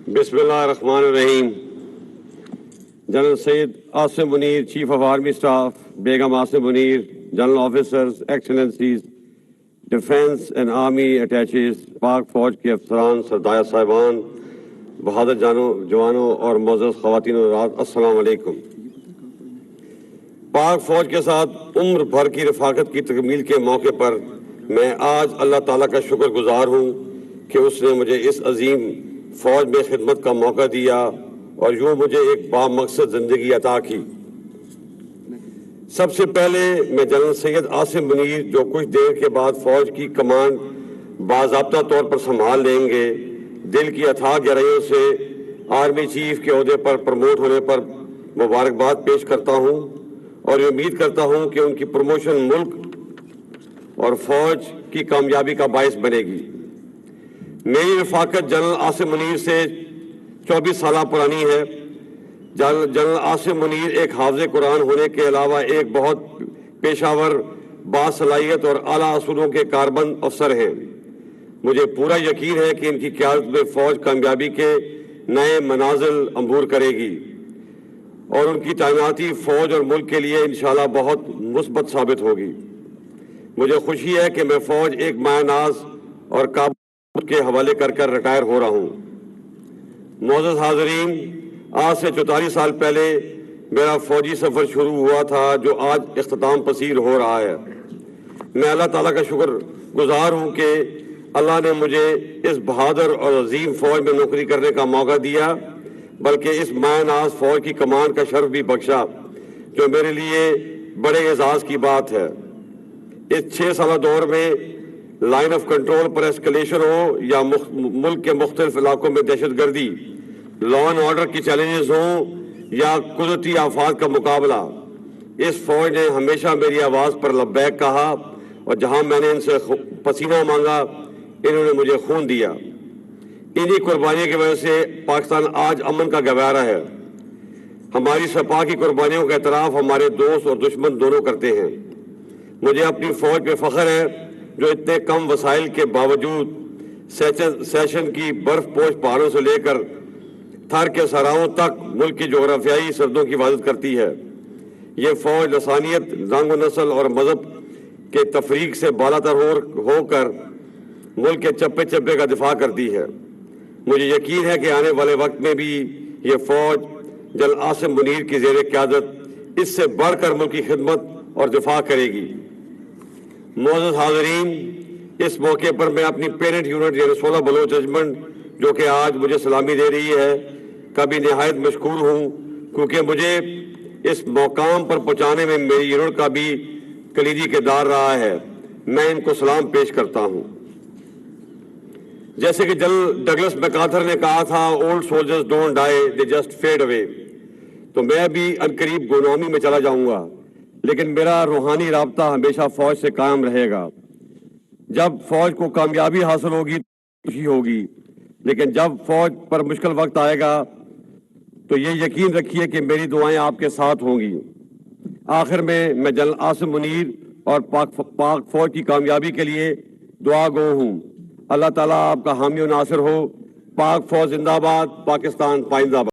बिस्मिल्लाहिर्रहमानिर्रहीम। General Syed Asim Munir, chief of army staff, Begum Asim Munir, general officers, excellencies, defence and army attaches, पाक फौज के अफसरान, सरदार साहिबान, बहादुर जवानों और मोअज़्ज़ज़ ख़वातीन और हज़रात, अस्सलाम वालेकुम। पाक फौज के साथ उम्र भर की रफ़ाकत की तकमील के मौके पर मैं आज अल्लाह ताला का शुक्रगुजार हूँ कि उसने मुझे इस अजीम फौज में खिदमत का मौका दिया और यूँ मुझे एक बामकसद ज़िंदगी अता की। सबसे पहले मैं जनरल सैयद आसिम मुनीर, जो कुछ देर के बाद फौज की कमान बाज़ाब्ता तौर पर संभाल लेंगे, दिल की अथाह गहराइयों से आर्मी चीफ के ओहदे पर प्रमोट होने पर मुबारकबाद पेश करता हूँ और ये उम्मीद करता हूँ कि उनकी प्रमोशन मुल्क और फौज की कामयाबी का बायस बनेगी। मेरी रफ़ाकत जनरल आसिम मुनीर से 24 साल पुरानी है। जनरल आसिम मुनीर एक हाफ़िज़ कुरान होने के अलावा एक बहुत पेशावर, बासलाहियत और आला असूलों के कारबंद अफसर हैं। मुझे पूरा यकीन है कि इनकी क़यादत में फ़ौज कामयाबी के नए मनाजिल अंबूर करेगी और उनकी तैनाती फ़ौज और मुल्क के लिए इंशाअल्लाह बहुत मुस्बत साबित होगी। मुझे खुशी है कि मैं फ़ौज एक मायनाज और काबू के हवाले कर रिटायर हो रहा हूँ। मोअज़्ज़ज़ हाज़रीन, आज से 44 साल पहले मेरा फ़ौजी सफ़र शुरू हुआ था जो आज इख्तिताम पसीर हो रहा है। मैं अल्लाह ताला का शुक्रगुजार हूँ कि अल्लाह ने मुझे इस बहादुर और अजीम फ़ौज में नौकरी करने का मौका दिया, बल्कि इस मायनाज फ़ौज की कमान का शर्फ भी बख्शा, जो मेरे लिए बड़े एजाज़ की बात है। इस 6 साल दौर में लाइन ऑफ कंट्रोल पर एस्केलेशन हो या मुल्क के मुख्तलिफ इलाकों में दहशत गर्दी, लॉ एंड ऑर्डर की चैलेंजेस हों या कुदरती आफात का मुकाबला, इस फौज ने हमेशा मेरी आवाज़ पर लब्बैक कहा और जहां मैंने इनसे पसीना मांगा, इन्होंने मुझे खून दिया। इन्हीं कुर्बानियों की वजह से पाकिस्तान आज अमन का गवारा है। हमारी सपा की कुर्बानियों का एतराफ़ हमारे दोस्त और दुश्मन दोनों करते हैं। मुझे अपनी फ़ौज पे फ़ख्र है जो इतने कम वसाइल के बावजूद सेशन की बर्फ पोश पहाड़ों से लेकर थर के सराहों तक मुल्क की जोग्राफियाई सरहदों की हिफाजत करती है। ये फ़ौज लसानियत, रंग व नस्ल और मज़हब के तफरीक से बालातर होकर मुल्क के चप्पे चप्पे का दिफा करती है। मुझे यकीन है कि आने वाले वक्त में भी ये फ़ौज जनरल आसिम मुनीर की ज़ेर क़यादत इससे बढ़कर मुल्क की खिदमत और दिफा करेगी। मोअज़्ज़ज़ हाज़रीन, इस मौके पर मैं अपनी पेरेंट यूनिट यानी 16 बलोच रेजिमेंट, जो कि आज मुझे सलामी दे रही है, का भी निहायत मशकूर हूँ, क्योंकि मुझे इस मकाम पर पहुँचाने में मेरी यूनिट का भी कलीदी किरदार रहा है। मैं इनको सलाम पेश करता हूँ। जैसे कि जनरल डगलस मैकार्थर ने कहा था, old soldiers don't die, they just fade away. तो मैं भी अनकरीब गुलामी में चला जाऊंगा, लेकिन मेरा रूहानी राब्ता हमेशा फ़ौज से कायम रहेगा। जब फ़ौज को कामयाबी हासिल होगी तो खुशी होगी, लेकिन जब फ़ौज पर मुश्किल वक्त आएगा तो ये यकीन रखिए कि मेरी दुआएं आपके साथ होंगी। आखिर में मैं जनरल आसिम मुनीर और पाक फ़ौज की कामयाबी के लिए दुआ गो हूँ। अल्लाह ताला आपका हामी और नासिर हो। पाक फ़ौज जिंदाबाद, पाकिस्तान पाइंदाबाद।